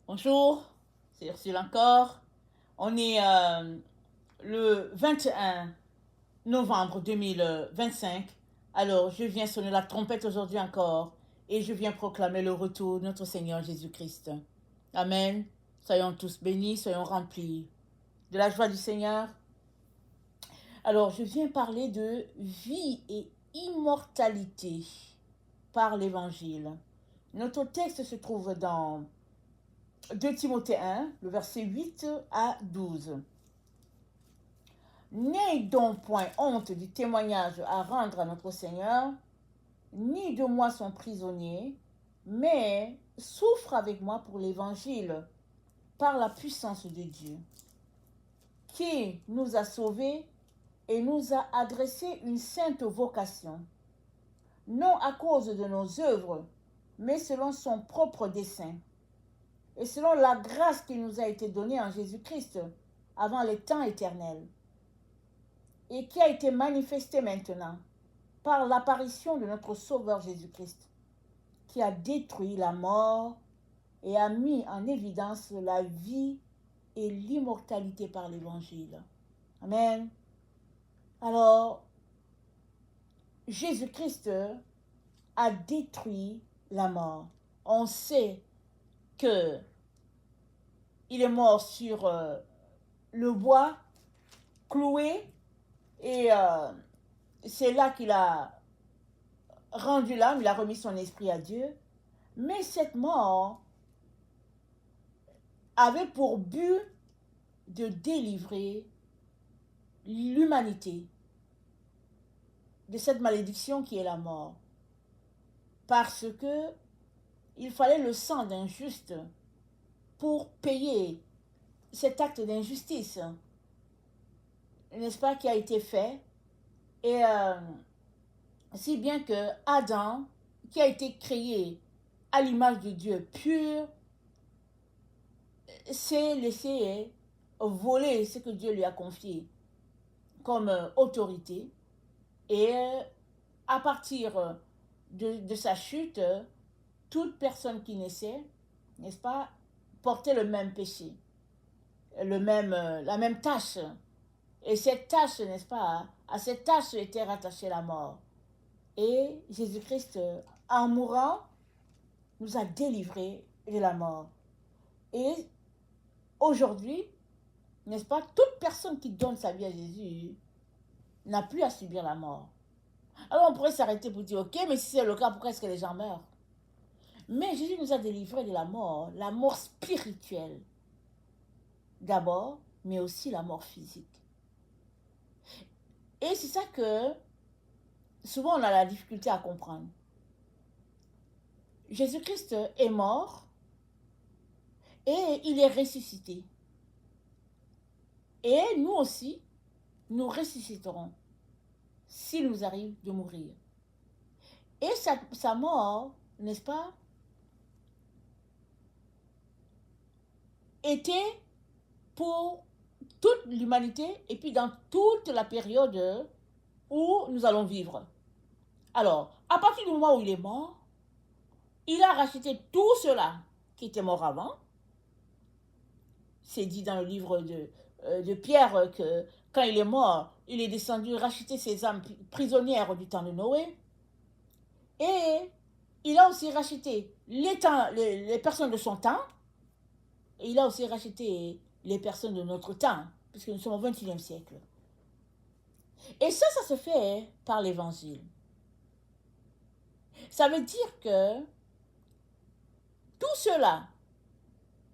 Bonjour, c'est Ursule encore. On est le 21 novembre 2025. Alors, je viens sonner la trompette aujourd'hui encore et je viens proclamer le retour de notre Seigneur Jésus-Christ. Amen. Soyons tous bénis, soyons remplis de la joie du Seigneur. Alors, je viens parler de vie et immortalité par l'Évangile. Notre texte se trouve dans 2 Timothée 1, le verset 8 à 12. N'aie donc point honte du témoignage à rendre à notre Seigneur, ni de moi son prisonnier, mais souffre avec moi pour l'évangile, par la puissance de Dieu, qui nous a sauvés et nous a adressé une sainte vocation, non à cause de nos œuvres, mais selon son propre dessein, et selon la grâce qui nous a été donnée en Jésus-Christ avant les temps éternels, et qui a été manifestée maintenant par l'apparition de notre Sauveur Jésus-Christ, qui a détruit la mort et a mis en évidence la vie et l'immortalité par l'Évangile. Amen. Alors, Jésus-Christ a détruit la mort. On sait que il est mort sur le bois, cloué, et c'est là qu'il a rendu l'âme, il a remis son esprit à Dieu. Mais cette mort avait pour but de délivrer l'humanité de cette malédiction qui est la mort. Parce que il fallait le sang d'un juste pour payer cet acte d'injustice, n'est-ce pas, qui a été fait. Et si bien que Adam, qui a été créé à l'image de Dieu pur, s'est laissé voler ce que Dieu lui a confié comme autorité. Et à partir de sa chute, toute personne qui naissait, n'est-ce pas, portait le même péché, la même tâche. Et cette tâche, n'est-ce pas, à cette tâche était rattachée la mort. Et Jésus-Christ, en mourant, nous a délivrés de la mort. Et aujourd'hui, n'est-ce pas, toute personne qui donne sa vie à Jésus n'a plus à subir la mort. Alors on pourrait s'arrêter pour dire, ok, mais si c'est le cas, pourquoi est-ce que les gens meurent? Mais Jésus nous a délivrés de la mort spirituelle d'abord, mais aussi la mort physique. Et c'est ça que souvent on a la difficulté à comprendre. Jésus-Christ est mort et il est ressuscité. Et nous aussi, nous ressusciterons s'il nous arrive de mourir. Et sa mort, n'est-ce pas, était pour toute l'humanité et puis dans toute la période où nous allons vivre. Alors, à partir du moment où il est mort, il a racheté tout cela qui était mort avant. C'est dit dans le livre de Pierre que quand il est mort, il est descendu racheter ses âmes prisonnières du temps de Noé. Et il a aussi racheté les personnes de son temps. Et il a aussi racheté les personnes de notre temps, puisque nous sommes au XXIe siècle. Et ça se fait par l'évangile. Ça veut dire que tous ceux-là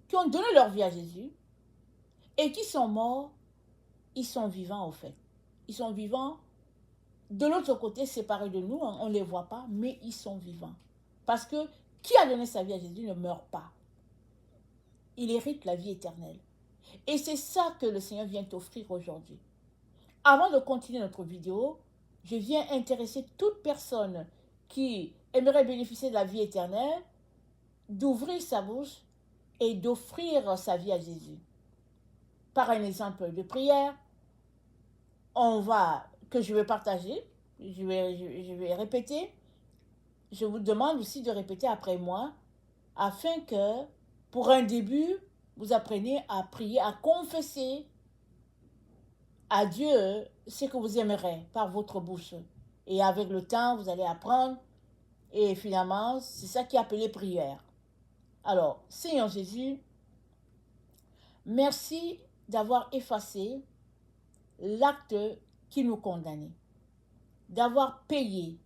qui ont donné leur vie à Jésus et qui sont morts, ils sont vivants au fait. Ils sont vivants de l'autre côté, séparés de nous, on ne les voit pas, mais ils sont vivants. Parce que qui a donné sa vie à Jésus ne meurt pas. Il hérite la vie éternelle. Et c'est ça que le Seigneur vient t'offrir aujourd'hui. Avant de continuer notre vidéo, je viens intéresser toute personne qui aimerait bénéficier de la vie éternelle, d'ouvrir sa bouche et d'offrir sa vie à Jésus. Par un exemple de prière, que je vais partager, je vais répéter. Je vous demande aussi de répéter après moi, afin que Pour un début, vous apprenez à prier, à confesser à Dieu ce que vous aimerez par votre bouche. Et avec le temps, vous allez apprendre. Et finalement, c'est ça qui est appelé prière. Alors, Seigneur Jésus, merci d'avoir effacé l'acte qui nous condamnait, d'avoir payé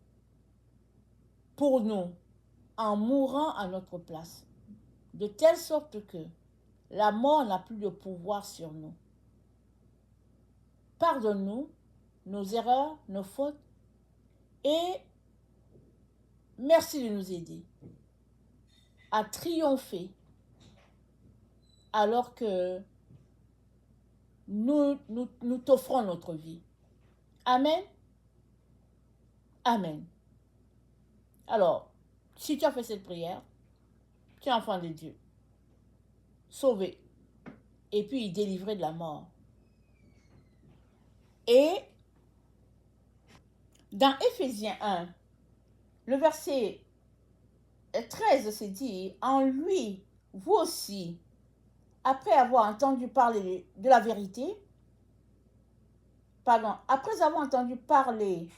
pour nous en mourant à notre place, de telle sorte que la mort n'a plus de pouvoir sur nous. Pardonne-nous nos erreurs, nos fautes, et merci de nous aider à triompher alors que nous t'offrons notre vie. Amen. Amen. Alors, si tu as fait cette prière, tu es enfant de Dieu, sauvé, et puis délivré de la mort. Et dans Éphésiens 1, le verset 13 se dit, en lui, vous aussi, après avoir entendu parler de la vérité, après avoir entendu parler,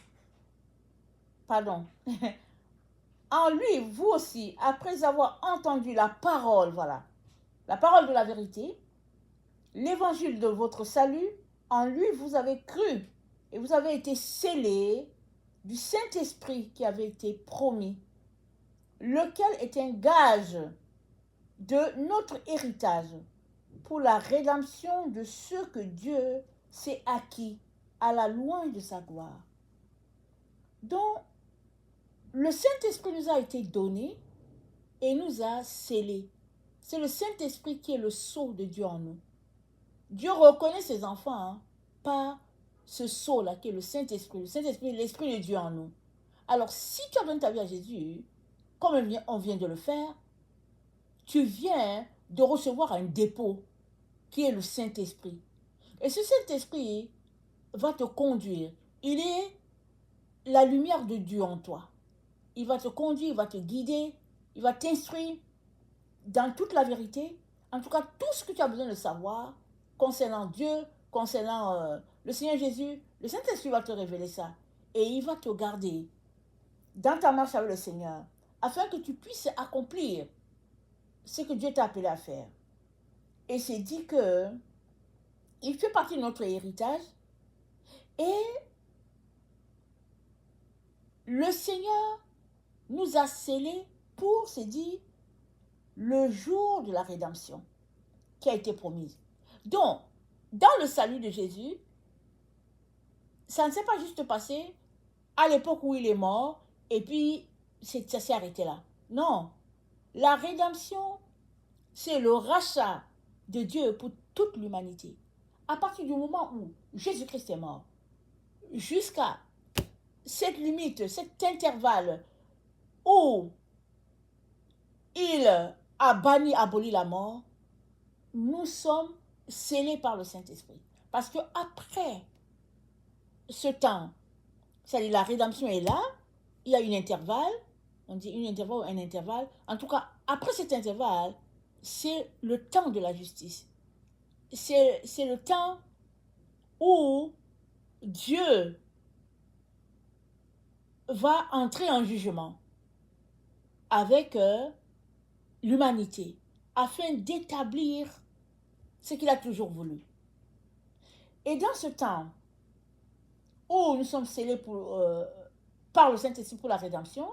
en lui, vous aussi, après avoir entendu la parole, voilà, la parole de la vérité, l'évangile de votre salut, en lui, vous avez cru et vous avez été scellés du Saint-Esprit qui avait été promis, lequel est un gage de notre héritage pour la rédemption de ceux que Dieu s'est acquis à la louange de sa gloire. Donc, le Saint-Esprit nous a été donné et nous a scellés. C'est le Saint-Esprit qui est le sceau de Dieu en nous. Dieu reconnaît ses enfants par ce sceau-là qui est le Saint-Esprit. Le Saint-Esprit, l'Esprit de Dieu en nous. Alors, si tu as donné ta vie à Jésus, comme on vient de le faire, tu viens de recevoir un dépôt qui est le Saint-Esprit. Et ce Saint-Esprit va te conduire. Il est la lumière de Dieu en toi. Il va te conduire, il va te guider, il va t'instruire dans toute la vérité. En tout cas, tout ce que tu as besoin de savoir concernant Dieu, concernant le Seigneur Jésus, le Saint-Esprit va te révéler ça. Et il va te garder dans ta marche avec le Seigneur, afin que tu puisses accomplir ce que Dieu t'a appelé à faire. Et c'est dit que il fait partie de notre héritage. Et le Seigneur nous a scellés pour, c'est dit, le jour de la rédemption qui a été promise. Donc, dans le salut de Jésus, ça ne s'est pas juste passé à l'époque où il est mort et puis ça s'est arrêté là. Non, la rédemption, c'est le rachat de Dieu pour toute l'humanité. À partir du moment où Jésus-Christ est mort, jusqu'à cette limite, cet intervalle où il a aboli la mort, nous sommes scellés par le Saint-Esprit. Parce que après ce temps, c'est-à-dire la rédemption est là, il y a un intervalle, on dit un intervalle ou un intervalle. En tout cas, après cet intervalle, c'est le temps de la justice. C'est le temps où Dieu va entrer en jugement avec l'humanité afin d'établir ce qu'il a toujours voulu. Et dans ce temps où nous sommes scellés par le Saint-Esprit pour la rédemption,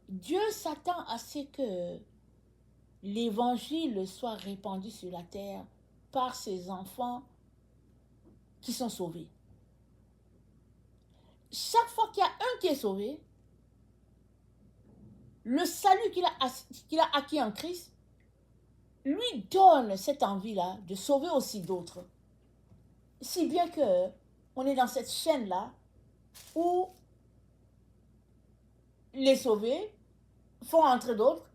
Dieu s'attend à ce que l'évangile soit répandu sur la terre par ses enfants qui sont sauvés. Chaque fois qu'il y a un qui est sauvé, le salut qu'il a acquis en Christ lui donne cette envie-là de sauver aussi d'autres. Si bien que on est dans cette chaîne-là où les sauvés font entrer d'autres,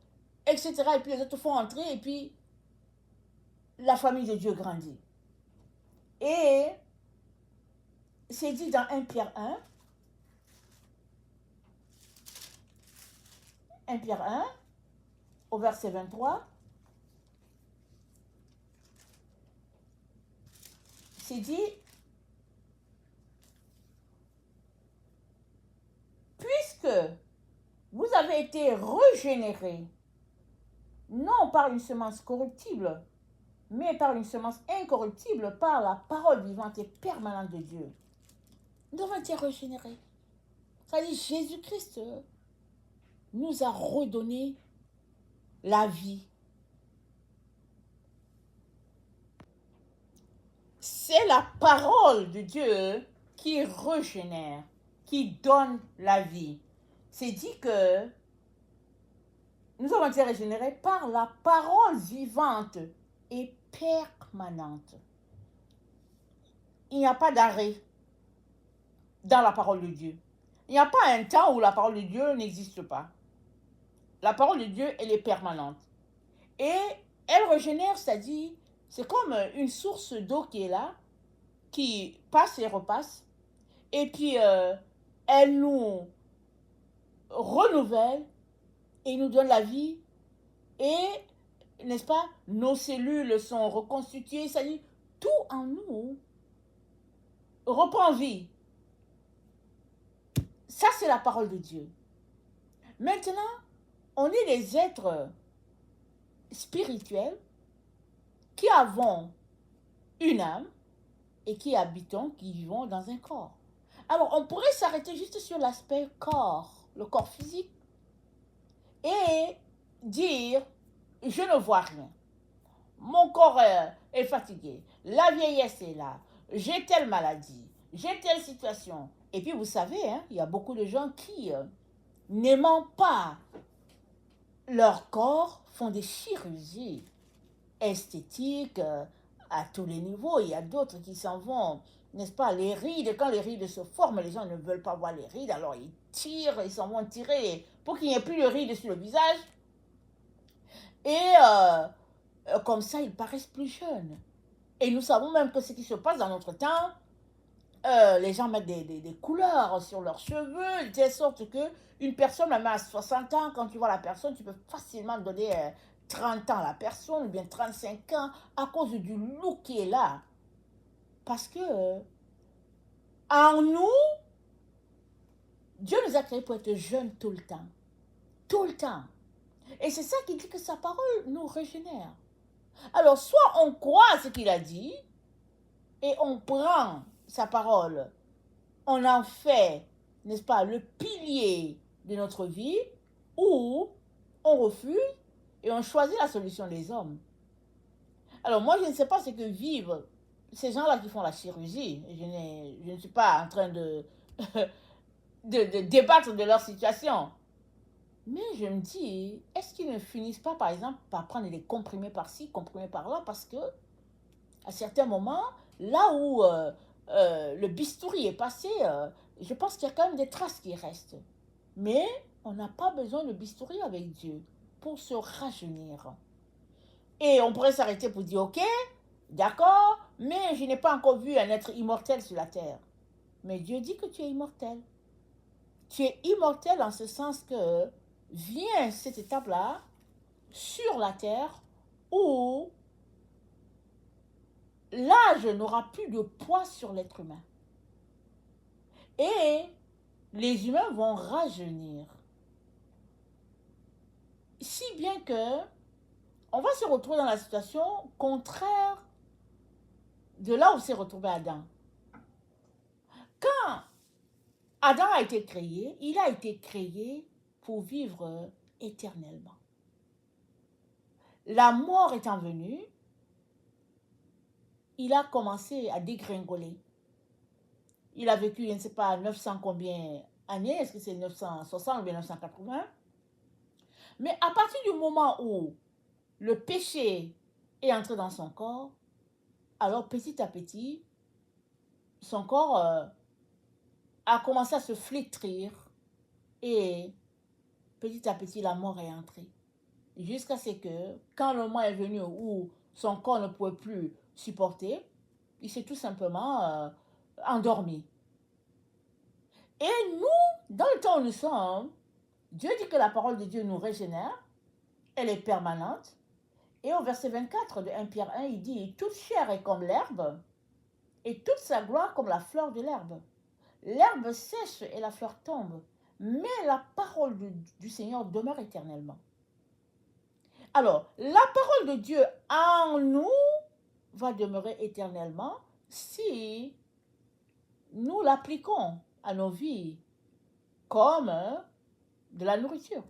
etc. Et puis les autres font entrer et puis la famille de Dieu grandit. Et c'est dit dans 1 Pierre 1, 1 Pierre 1, au verset 23, c'est dit, puisque vous avez été régénérés, non par une semence corruptible, mais par une semence incorruptible, par la parole vivante et permanente de Dieu. Nous avons été régénérés. C'est-à-dire Jésus-Christ nous a redonné la vie. C'est la parole de Dieu qui régénère, qui donne la vie. C'est dit que nous avons été régénérés par la parole vivante et permanente. Il n'y a pas d'arrêt dans la parole de Dieu. Il n'y a pas un temps où la parole de Dieu n'existe pas. La parole de Dieu, elle est permanente. Et elle régénère, c'est-à-dire, c'est comme une source d'eau qui est là, qui passe et repasse. Et puis, elle nous renouvelle et nous donne la vie. Et, n'est-ce pas, nos cellules sont reconstituées, c'est-à-dire, tout en nous reprend vie. Ça, c'est la parole de Dieu. Maintenant, on est des êtres spirituels qui avons une âme et qui habitons, qui vivons dans un corps. Alors, on pourrait s'arrêter juste sur l'aspect corps, le corps physique, et dire, je ne vois rien. Mon corps est fatigué, la vieillesse est là, j'ai telle maladie, j'ai telle situation. Et puis, vous savez, hein, il y a beaucoup de gens qui, n'aimant pas leur corps, font des chirurgies esthétiques à tous les niveaux. Il y a d'autres qui s'en vont, n'est-ce pas, les rides, quand les rides se forment, les gens ne veulent pas voir les rides, alors ils tirent, ils s'en vont tirer pour qu'il n'y ait plus de rides sur le visage. Et comme ça, ils paraissent plus jeunes. Et nous savons même que ce qui se passe dans notre temps, les gens mettent des couleurs sur leurs cheveux, de telle sorte que une personne, même à 60 ans, quand tu vois la personne, tu peux facilement donner 30 ans à la personne, ou bien 35 ans, à cause du look qui est là. Parce que en nous, Dieu nous a créés pour être jeunes tout le temps. Tout le temps. Et c'est ça qui dit que sa parole nous régénère. Alors, soit on croit à ce qu'il a dit, et on prend sa parole, on en fait, n'est-ce pas, le pilier de notre vie, ou on refuse et on choisit la solution des hommes. Alors moi, je ne sais pas ce que vivent ces gens-là qui font la chirurgie. Je ne suis pas en train de débattre de leur situation. Mais je me dis, est-ce qu'ils ne finissent pas, par exemple, par prendre des comprimés par-ci, comprimés par-là, parce que à certains moments, là où le bistouri est passé, je pense qu'il y a quand même des traces qui restent. Mais on n'a pas besoin de bistouri avec Dieu pour se rajeunir. Et on pourrait s'arrêter pour dire, ok, d'accord, mais je n'ai pas encore vu un être immortel sur la terre. Mais Dieu dit que tu es immortel. Tu es immortel en ce sens que vient cette étape-là sur la terre où l'âge n'aura plus de poids sur l'être humain. Et les humains vont rajeunir. Si bien que on va se retrouver dans la situation contraire de là où s'est retrouvé Adam. Quand Adam a été créé, il a été créé pour vivre éternellement. La mort étant venue, il a commencé à dégringoler. Il a vécu, je ne sais pas, 900 combien années, est-ce que c'est 960 ou bien 980? Mais à partir du moment où le péché est entré dans son corps, alors petit à petit, son corps a commencé à se flétrir et petit à petit, la mort est entrée. Jusqu'à ce que, quand le moment est venu où son corps ne pouvait plus supporter, il s'est tout simplement endormi. Et nous, dans le temps où nous sommes, Dieu dit que la parole de Dieu nous régénère, elle est permanente. Et au verset 24 de 1 Pierre 1, il dit, toute chair est comme l'herbe, et toute sa gloire comme la fleur de l'herbe. L'herbe sèche et la fleur tombe, mais la parole du Seigneur demeure éternellement. Alors, la parole de Dieu en nous va demeurer éternellement si nous l'appliquons à nos vies comme de la nourriture.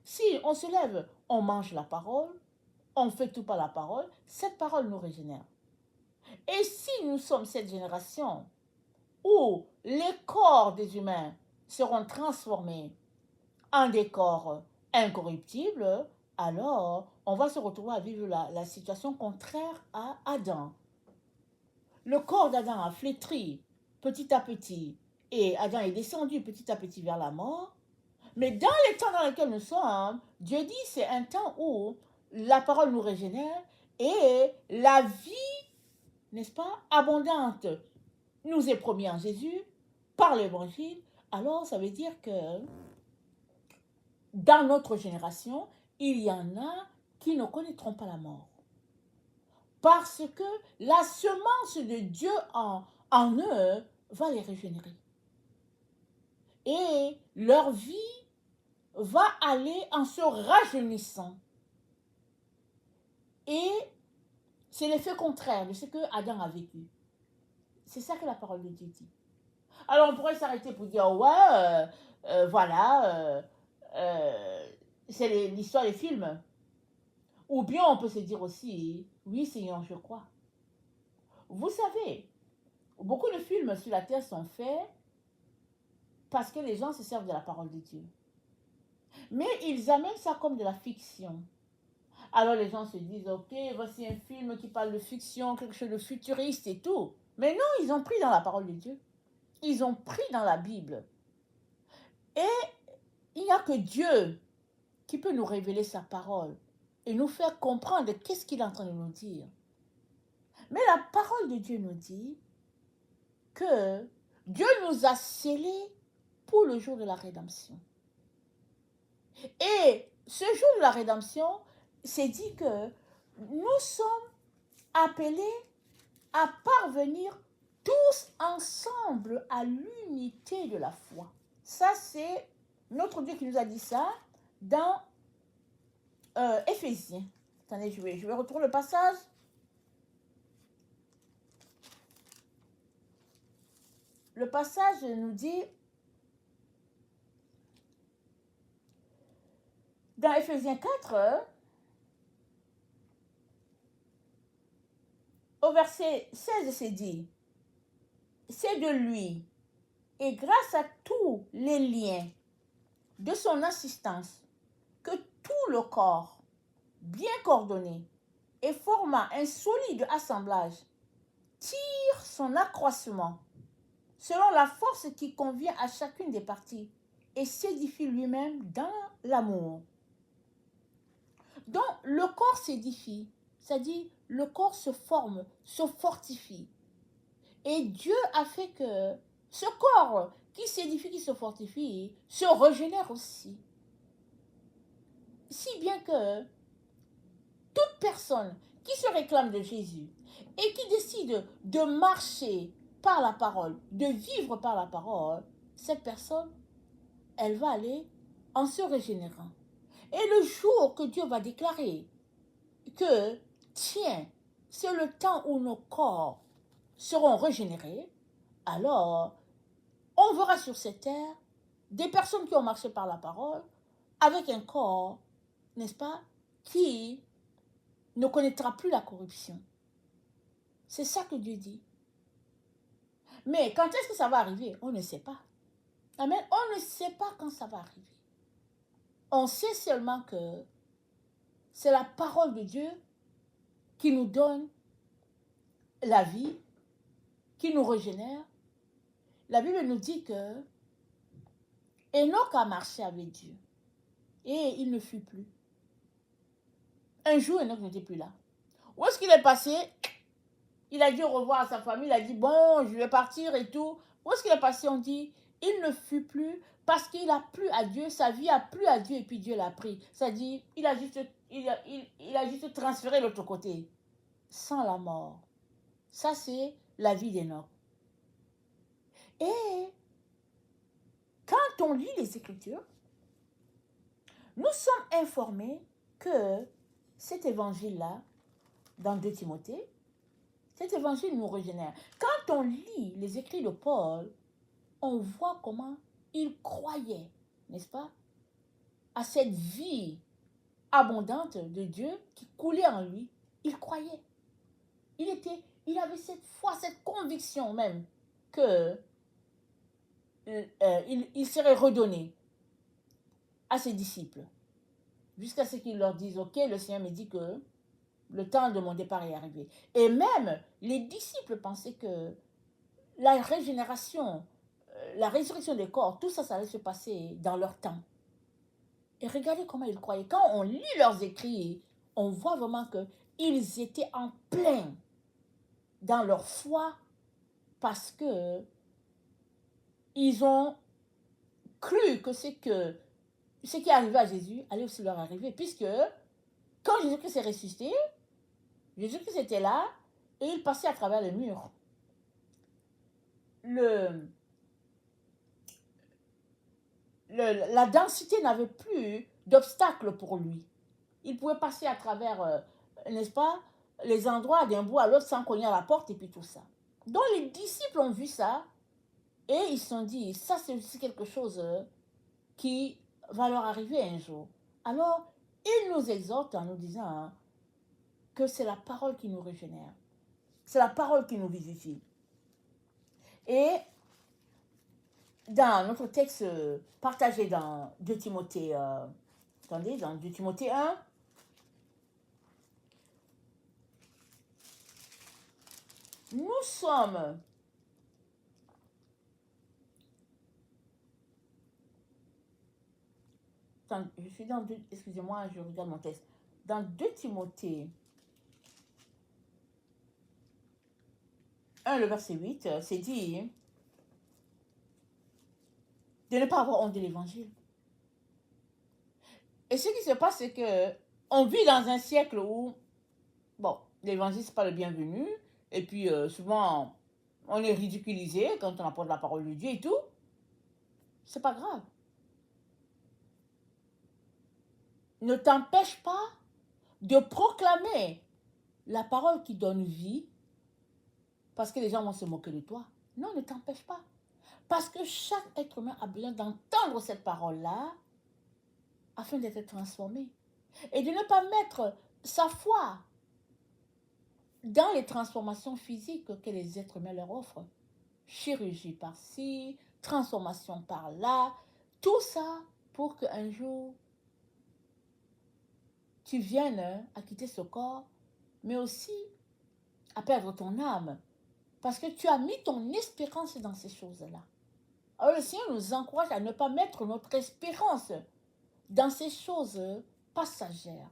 Si on se lève, on mange la parole, on fait tout par la parole, cette parole nous régénère. Et si nous sommes cette génération où les corps des humains seront transformés en des corps incorruptibles, alors on va se retrouver à vivre la situation contraire à Adam. Le corps d'Adam a flétri petit à petit et Adam est descendu petit à petit vers la mort. Mais dans les temps dans lesquels nous sommes, Dieu dit c'est un temps où la parole nous régénère et la vie, n'est-ce pas, abondante nous est promise en Jésus par l'évangile. Alors ça veut dire que dans notre génération, il y en a qui ne connaîtront pas la mort. Parce que la semence de Dieu en eux va les régénérer. Et leur vie va aller en se rajeunissant. Et c'est l'effet contraire de ce que Adam a vécu. C'est ça que la parole de Dieu dit. Alors on pourrait s'arrêter pour dire, ouais, voilà, c'est l'histoire des films. Ou bien on peut se dire aussi, oui Seigneur, je crois. Vous savez, beaucoup de films sur la terre sont faits parce que les gens se servent de la parole de Dieu. Mais ils amènent ça comme de la fiction. Alors les gens se disent, ok, voici un film qui parle de fiction, quelque chose de futuriste et tout. Mais non, ils ont pris dans la parole de Dieu. Ils ont pris dans la Bible. Et il n'y a que Dieu qui peut nous révéler sa parole et nous faire comprendre qu'est-ce qu'il est en train de nous dire. Mais la parole de Dieu nous dit que Dieu nous a scellés pour le jour de la rédemption. Et ce jour de la rédemption, c'est dit que nous sommes appelés à parvenir tous ensemble à l'unité de la foi. Ça, c'est notre Dieu qui nous a dit ça dans Éphésiens. Attendez, je vais retrouver le passage. Le passage nous dit, dans Éphésiens 4, au verset 16, c'est dit, c'est de lui, et grâce à tous les liens de son assistance, que tout le corps, bien coordonné et formant un solide assemblage, tire son accroissement selon la force qui convient à chacune des parties et s'édifie lui-même dans l'amour. Donc, le corps s'édifie, c'est-à-dire le corps se forme, se fortifie. Et Dieu a fait que ce corps qui s'édifie, qui se fortifie, se régénère aussi. Si bien que toute personne qui se réclame de Jésus et qui décide de marcher par la parole, de vivre par la parole, cette personne, elle va aller en se régénérant. Et le jour que Dieu va déclarer que, tiens, c'est le temps où nos corps seront régénérés, alors on verra sur cette terre des personnes qui ont marché par la parole avec un corps, n'est-ce pas, qui ne connaîtra plus la corruption. C'est ça que Dieu dit. Mais quand est-ce que ça va arriver? On ne sait pas. Amen. On ne sait pas quand ça va arriver. On sait seulement que c'est la parole de Dieu qui nous donne la vie, qui nous régénère. La Bible nous dit que Enoch a marché avec Dieu et il ne fut plus. Un jour, Enoch n'était plus là. Où est-ce qu'il est passé? Il a dit au revoir à sa famille, il a dit bon, je vais partir et tout. Où est-ce qu'il est passé? On dit, il ne fut plus parce qu'il a plu à Dieu, sa vie a plu à Dieu et puis Dieu l'a pris. C'est-à-dire, il a juste transféré l'autre côté, sans la mort. Ça, c'est la vie d'Enoch. Et quand on lit les Écritures, nous sommes informés que cet évangile-là, dans 2 Timothée, cet évangile nous régénère. Quand on lit les écrits de Paul, on voit comment il croyait, n'est-ce pas, à cette vie abondante de Dieu qui coulait en lui. Il croyait. Il avait cette foi, cette conviction même que il serait redonné à ses disciples. Jusqu'à ce qu'il leur dise, ok, le Seigneur me dit que le temps de mon départ est arrivé. Et même les disciples pensaient que la régénération, la résurrection des corps, tout ça, ça allait se passer dans leur temps. Et regardez comment ils croyaient. Quand on lit leurs écrits, on voit vraiment qu'ils étaient en plein dans leur foi parce que ils ont cru que ce qui est arrivé à Jésus allait aussi leur arriver. Puisque quand Jésus-Christ est ressuscité, Jésus-Christ était là et il passait à travers les murs. La densité n'avait plus d'obstacle pour lui. Il pouvait passer à travers, n'est-ce pas, les endroits d'un bout à l'autre sans cogner à la porte et puis tout ça. Donc les disciples ont vu ça et ils se sont dit, ça c'est aussi quelque chose qui va leur arriver un jour. Alors, ils nous exhortent en nous disant que c'est la parole qui nous régénère. C'est la parole qui nous vivifie. Et dans notre texte partagé dans 2 Timothée, dans 2 Timothée 1, nous sommes je suis dans 2, excusez-moi, je regarde mon texte. Dans 2 Timothée 1, le verset 8, c'est dit de ne pas avoir honte de l'évangile. Et ce qui se passe, c'est que on vit dans un siècle où, bon, l'évangile, c'est pas le bienvenu. Et puis, souvent, on est ridiculisé quand on apporte la parole de Dieu et tout. C'est pas grave. Ne t'empêche pas de proclamer la parole qui donne vie parce que les gens vont se moquer de toi. Non, ne t'empêche pas. Parce que chaque être humain a besoin d'entendre cette parole-là afin d'être transformé. Et de ne pas mettre sa foi dans les transformations physiques que les êtres humains leur offrent. Chirurgie par-ci, transformation par-là, tout ça pour qu'un jour tu viennes à quitter ce corps, mais aussi à perdre ton âme. Parce que tu as mis ton espérance dans ces choses-là. Alors le Seigneur nous encourage à ne pas mettre notre espérance dans ces choses passagères.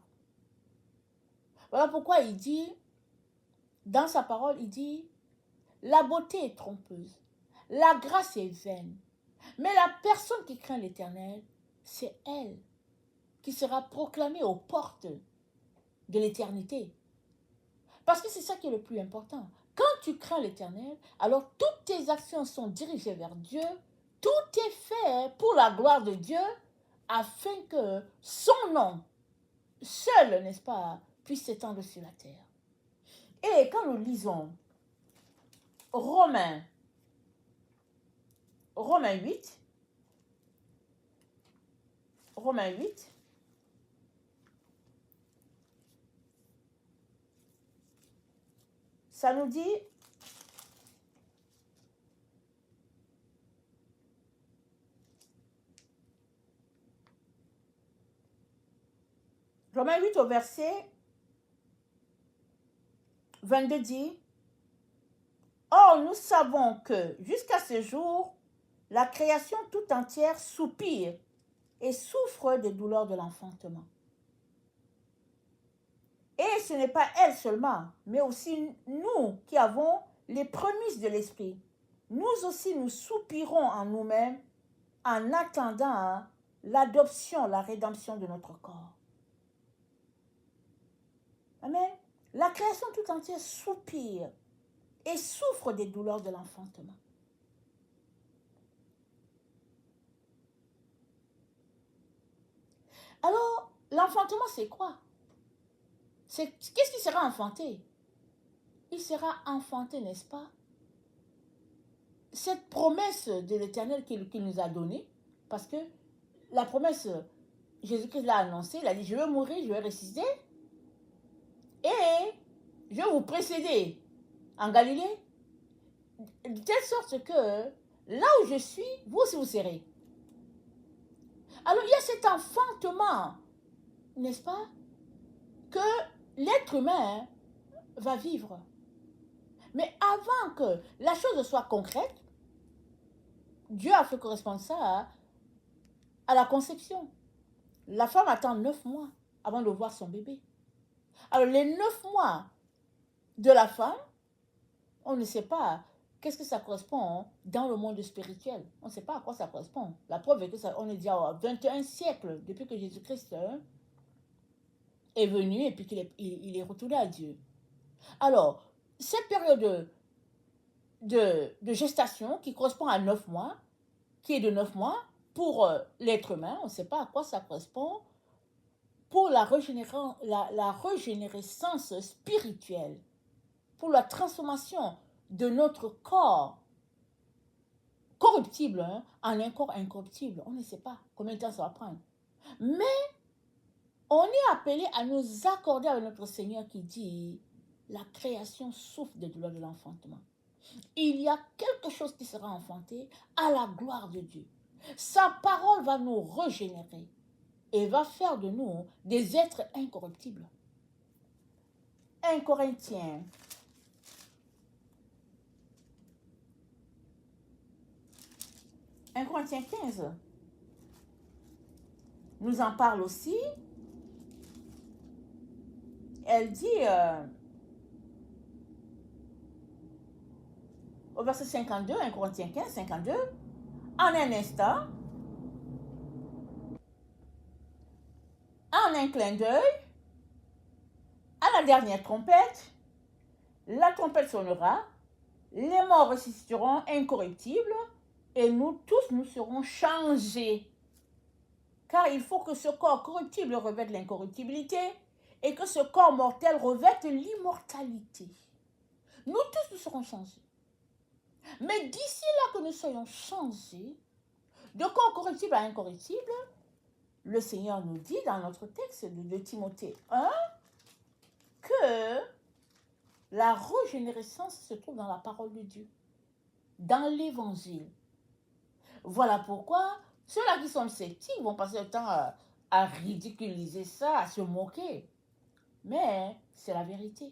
Voilà pourquoi il dit, dans sa parole, il dit, la beauté est trompeuse, la grâce est vaine, mais la personne qui craint l'Éternel, c'est elle qui sera proclamée aux portes de l'éternité. Parce que c'est ça qui est le plus important. Quand tu crains l'Éternel, alors toutes tes actions sont dirigées vers Dieu, tout est fait pour la gloire de Dieu, afin que son nom seul, n'est-ce pas, puisse s'étendre sur la terre. Et quand nous lisons Romains 8, ça nous dit, Romains 8 au verset 22 dit, or nous savons que jusqu'à ce jour, la création tout entière soupire et souffre des douleurs de l'enfantement. Et ce n'est pas elle seulement, mais aussi nous qui avons les prémices de l'esprit. Nous aussi, nous soupirons en nous-mêmes en attendant l'adoption, la rédemption de notre corps. Amen. La création tout entière soupire et souffre des douleurs de l'enfantement. Alors, l'enfantement, c'est quoi? Qu'est-ce qui sera enfanté? Il sera enfanté, n'est-ce pas? Cette promesse de l'Éternel qu'il nous a donnée, parce que la promesse, Jésus-Christ l'a annoncée, il a dit, je vais mourir, je vais ressusciter, et je vais vous précéder en Galilée, de telle sorte que là où je suis, vous aussi vous serez. Alors il y a cet enfantement, n'est-ce pas, que l'être humain va vivre. Mais avant que la chose soit concrète, Dieu a fait correspondre ça à la conception. La femme attend 9 mois avant de voir son bébé. Alors les 9 mois de la femme, on ne sait pas qu'est-ce que ça correspond dans le monde spirituel. On ne sait pas à quoi ça correspond. La preuve est que on est déjà au 21e siècle depuis que Jésus-Christ est venu et puis qu'il est retourné à Dieu. Alors, cette période de gestation qui correspond à 9 mois, qui est de 9 mois, pour l'être humain, on ne sait pas à quoi ça correspond, pour la régénérescence spirituelle, pour la transformation de notre corps corruptible en un corps incorruptible. On ne sait pas combien de temps ça va prendre. Mais on est appelé à nous accorder avec notre Seigneur qui dit la création souffre des douleurs de l'enfantement. Il y a quelque chose qui sera enfanté à la gloire de Dieu. Sa parole va nous régénérer et va faire de nous des êtres incorruptibles. 1 Corinthiens 15 nous en parle aussi. Elle dit au verset 52, 1 Corinthiens 15, 52, en un instant, en un clin d'œil, à la dernière trompette, la trompette sonnera, les morts ressusciteront incorruptibles et nous tous, nous serons changés. Car il faut que ce corps corruptible revête l'incorruptibilité et que ce corps mortel revête l'immortalité. Nous tous, nous serons changés. Mais d'ici là que nous soyons changés, de corps corruptible à incorruptible, le Seigneur nous dit dans notre texte de 2 Timothée 1 que la régénérescence se trouve dans la parole de Dieu, dans l'évangile. Voilà pourquoi ceux-là qui sont sceptiques vont passer le temps à ridiculiser ça, à se moquer. Mais c'est la vérité.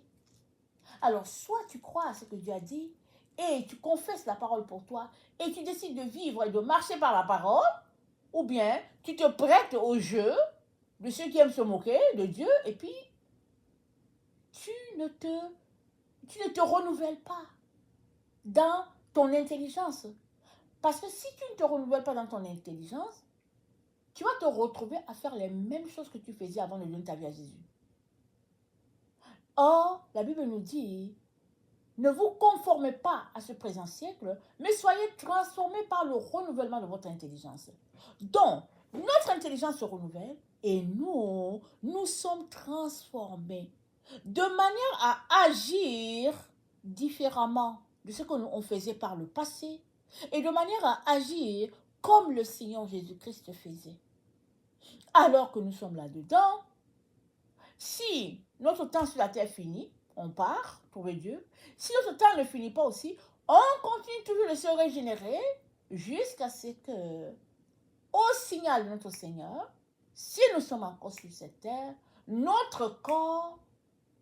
Alors, soit tu crois à ce que Dieu a dit et tu confesses la parole pour toi et tu décides de vivre et de marcher par la parole, ou bien tu te prêtes au jeu de ceux qui aiment se moquer de Dieu et puis tu ne te renouvelles pas dans ton intelligence. Parce que si tu ne te renouvelles pas dans ton intelligence, tu vas te retrouver à faire les mêmes choses que tu faisais avant de donner ta vie à Jésus. Or, la Bible nous dit, ne vous conformez pas à ce présent siècle, mais soyez transformés par le renouvellement de votre intelligence. Donc, notre intelligence se renouvelle et nous sommes transformés de manière à agir différemment de ce que on faisait par le passé et de manière à agir comme le Seigneur Jésus-Christ faisait. Alors que nous sommes là-dedans, si notre temps sur la terre finit, on part, trouver Dieu. Si notre temps ne finit pas aussi, on continue toujours de se régénérer jusqu'à ce que, au signal de notre Seigneur, si nous sommes encore sur cette terre, notre corps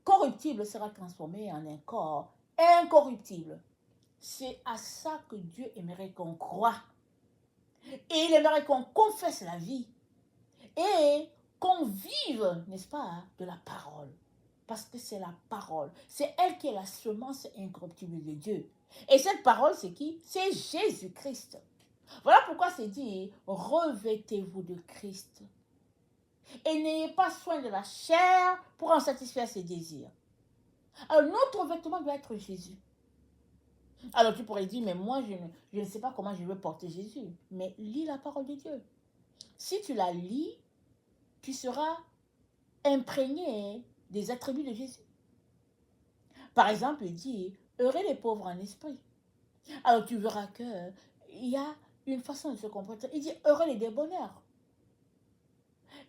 corruptible sera transformé en un corps incorruptible. C'est à ça que Dieu aimerait qu'on croie. Et il aimerait qu'on confesse la vie. Et qu'on vive, n'est-ce pas, de la parole. Parce que c'est la parole. C'est elle qui est la semence incorruptible de Dieu. Et cette parole, c'est qui? C'est Jésus-Christ. Voilà pourquoi c'est dit, revêtez-vous de Christ. Et n'ayez pas soin de la chair pour en satisfaire ses désirs. Alors notre vêtement doit être Jésus. Alors tu pourrais dire, mais moi, je ne sais pas comment je vais porter Jésus. Mais lis la parole de Dieu. Si tu la lis, tu seras imprégné des attributs de Jésus. Par exemple, il dit, heureux les pauvres en esprit. Alors tu verras qu'il y a une façon de se comporter. Il dit, heureux les débonnaires.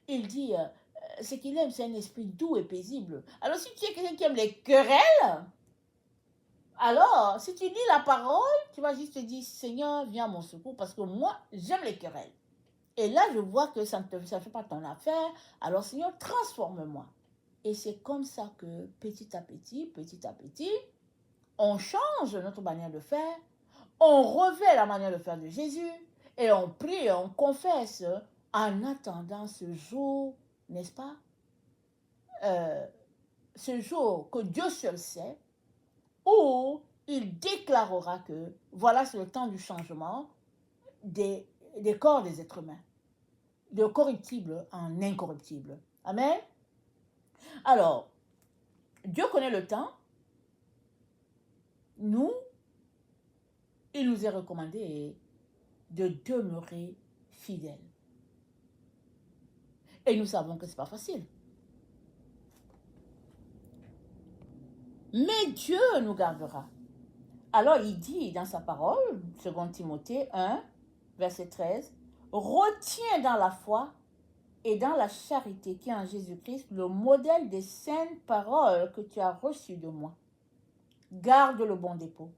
Il dit, ce qu'il aime, c'est un esprit doux et paisible. Alors si tu es quelqu'un qui aime les querelles, alors si tu lis la parole, tu vas juste te dire, Seigneur, viens à mon secours, parce que moi, j'aime les querelles. Et là, je vois que ça ne fait pas ton affaire. Alors Seigneur, transforme-moi. Et c'est comme ça que petit à petit, on change notre manière de faire, on revêt la manière de faire de Jésus, et on prie et on confesse en attendant ce jour, n'est-ce pas? Ce jour que Dieu seul sait, où il déclarera que voilà, c'est le temps du changement des corps des êtres humains, de corruptible en incorruptible. Amen. Alors, Dieu connaît le temps. Nous, il nous est recommandé de demeurer fidèles. Et nous savons que ce n'est pas facile. Mais Dieu nous gardera. Alors il dit dans sa parole, 2 Timothée 1, verset 13, « Retiens dans la foi et dans la charité qui est en Jésus-Christ le modèle des saintes paroles que tu as reçues de moi. Garde le bon dépôt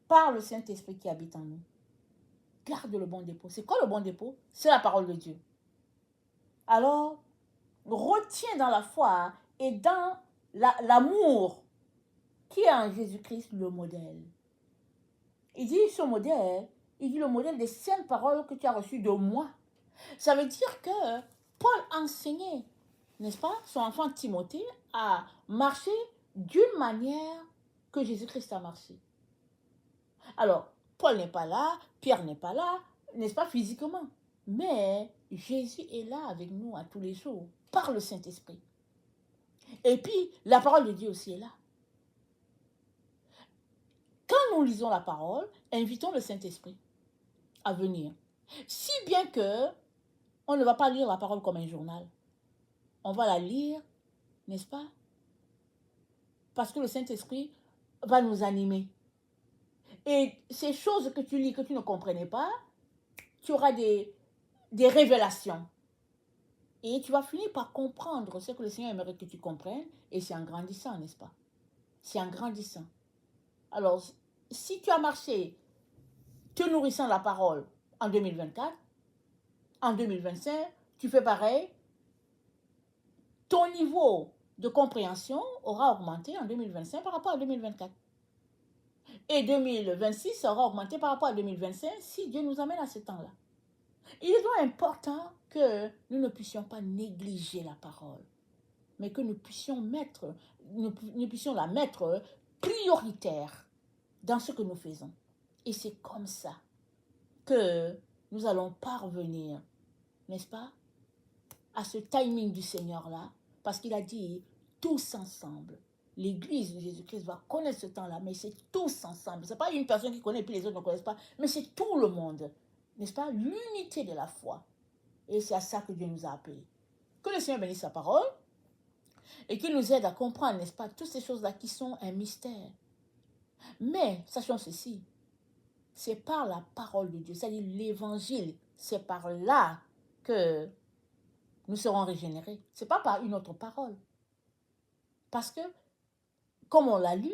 par le Saint-Esprit qui habite en nous. » Garde le bon dépôt. C'est quoi le bon dépôt? C'est la parole de Dieu. Alors, retiens dans la foi et dans l'amour qui est en Jésus-Christ le modèle. Il dit ce modèle, il dit le modèle des saintes paroles que tu as reçues de moi. Ça veut dire que Paul enseignait, n'est-ce pas, son enfant Timothée à marcher d'une manière que Jésus-Christ a marché. Alors, Paul n'est pas là, Pierre n'est pas là, n'est-ce pas, physiquement. Mais Jésus est là avec nous à tous les jours, par le Saint-Esprit. Et puis, la parole de Dieu aussi est là. Quand nous lisons la parole, invitons le Saint-Esprit à venir. Si bien que on ne va pas lire la parole comme un journal. On va la lire, n'est-ce pas? Parce que le Saint-Esprit va nous animer. Et ces choses que tu lis, que tu ne comprenais pas, tu auras des révélations. Et tu vas finir par comprendre ce que le Seigneur aimerait que tu comprennes. Et c'est en grandissant, n'est-ce pas? C'est en grandissant. Alors, si tu as marché te nourrissant la parole en 2024, en 2025, tu fais pareil. Ton niveau de compréhension aura augmenté en 2025 par rapport à 2024. Et 2026 aura augmenté par rapport à 2025 si Dieu nous amène à ce temps-là. Il est donc important que nous ne puissions pas négliger la parole, mais que nous puissions la mettre prioritaire dans ce que nous faisons. Et c'est comme ça que nous allons parvenir, n'est-ce pas, à ce timing du Seigneur-là, parce qu'il a dit tous ensemble. L'Église de Jésus-Christ va connaître ce temps-là, mais c'est tous ensemble. Ce n'est pas une personne qui connaît et puis les autres ne connaissent pas, mais c'est tout le monde. N'est-ce pas? L'unité de la foi. Et c'est à ça que Dieu nous a appelés. Que le Seigneur bénisse sa parole et qu'il nous aide à comprendre, n'est-ce pas, toutes ces choses-là qui sont un mystère. Mais, sachons ceci, c'est par la parole de Dieu, c'est-à-dire l'évangile, c'est par là que nous serons régénérés. Ce n'est pas par une autre parole. Parce que, comme on l'a lu,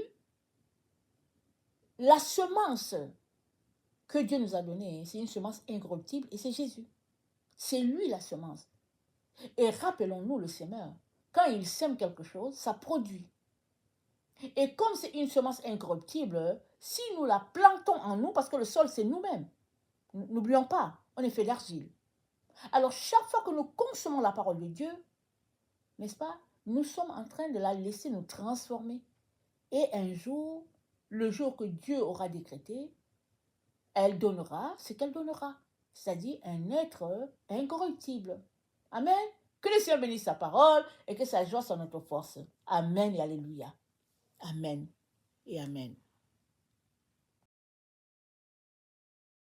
la semence que Dieu nous a donnée, c'est une semence incorruptible et c'est Jésus. C'est lui la semence. Et rappelons-nous le semeur. Quand il sème quelque chose, ça produit. Et comme c'est une semence incorruptible, si nous la plantons en nous, parce que le sol c'est nous-mêmes, n'oublions pas, on est fait d'argile. Alors chaque fois que nous consommons la parole de Dieu, n'est-ce pas, nous sommes en train de la laisser nous transformer. Et un jour, le jour que Dieu aura décrété, elle donnera ce qu'elle donnera, c'est-à-dire un être incorruptible. Amen. Que le Seigneur bénisse sa parole et que sa joie soit notre force. Amen et alléluia. Amen et amen.